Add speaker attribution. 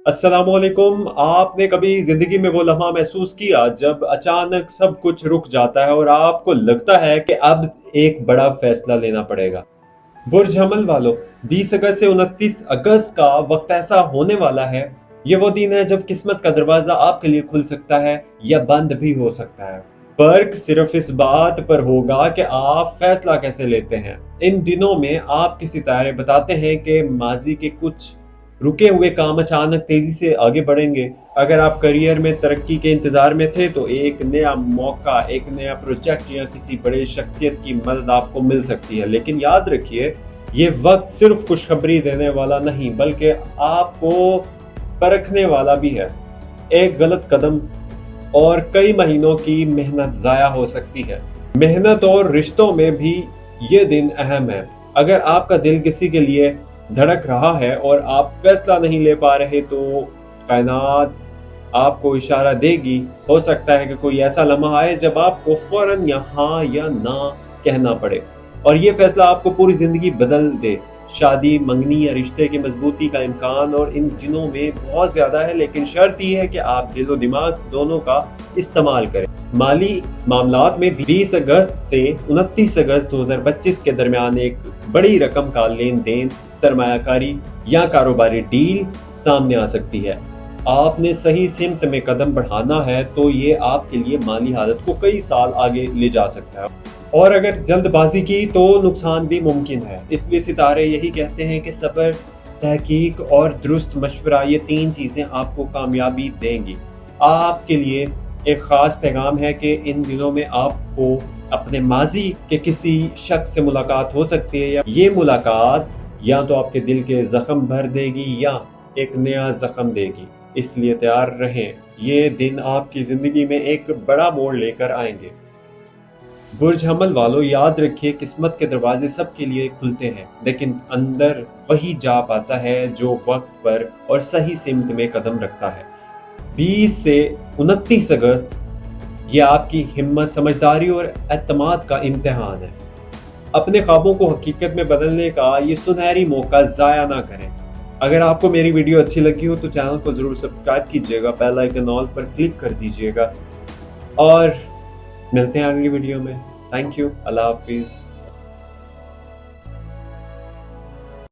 Speaker 1: अस्सलामुअलैकुम। आपने कभी जिंदगी में वो लम्हा महसूस किया जब अचानक सब कुछ रुक जाता है और आपको लगता है कि अब एक बड़ा फैसला लेना पड़ेगा? बुर्ज हमल वालों, 20 अगस्त से 29 अगस्त का वक्त ऐसा होने वाला है। ये वो दिन है जब किस्मत का दरवाजा आपके लिए खुल सकता है या बंद भी हो सकता है। फर्क सिर्फ इस बात पर होगा कि आप फैसला कैसे लेते हैं। इन दिनों में आपके सितारे बताते हैं कि माजी के कुछ रुके हुए काम अचानक तेजी से आगे बढ़ेंगे। अगर आप करियर में तरक्की के इंतजार में थे तो एक नया मौका, एक नया प्रोजेक्ट या किसी बड़े शख्सियत की मदद आपको मिल सकती है। लेकिन याद रखिए, ये वक्त सिर्फ खुशखबरी देने वाला नहीं बल्कि आपको परखने वाला भी है। एक गलत कदम और कई महीनों की मेहनत जाया हो सकती है। मेहनत और रिश्तों में भी ये दिन अहम है। अगर आपका दिल किसी के लिए धड़क रहा है और आप फैसला नहीं ले पा रहे तो कायनात आपको इशारा देगी। हो सकता है कि कोई ऐसा लम्हा आए जब आपको फौरन या हाँ या ना कहना पड़े और ये फैसला आपको पूरी जिंदगी बदल दे। शादी, मंगनी या रिश्ते की मजबूती का इम्कान और इन दिनों में बहुत ज्यादा है, लेकिन शर्त यह है कि आप दिलो दिमाग दोनों का इस्तेमाल करें। माली मामलात में 20 अगस्त से 29 अगस्त 2025 के दरमियान एक बड़ी रकम का लेन देन, सरमायाकारी या कारोबारी डील सामने आ सकती है। आपने सही सिमत में कदम बढ़ाना है तो ये आपके लिए माली हालत को कई साल आगे ले जा सकता है, और अगर जल्दबाजी की तो नुकसान भी मुमकिन है। इसलिए सितारे यही कहते हैं कि सब्र, तहकीक और दुरुस्त मशवरा, ये 3 चीजें आपको कामयाबी देंगी। आपके लिए एक खास पैगाम है कि इन दिनों में आपको अपने माजी के किसी शख्स से मुलाकात हो सकती है, या ये मुलाकात या तो आपके दिल के जख्म भर देगी या एक नया जख्म देगी। इसलिए तैयार रहें, ये दिन आपकी जिंदगी में एक बड़ा मोड़ लेकर आएंगे। बुर्ज हमल वालों, याद रखिए, किस्मत के दरवाजे सबके लिए खुलते हैं, लेकिन अंदर वही जा पाता है जो वक्त पर और सही सिमत में कदम रखता है। 20 से 29 अगस्त ये आपकी हिम्मत, समझदारी और एतमाद का इम्तिहान है। अपने ख्वाबों को हकीकत में बदलने का ये सुनहरी मौका ज़ाया ना करें। अगर आपको मेरी वीडियो अच्छी लगी हो तो चैनल को ज़रूर सब्सक्राइब कीजिएगा, बेल आइकन ऑल पर क्लिक कर दीजिएगा और मिलते हैं अगली वीडियो में। Thank you. अल्लाह हाफिज़।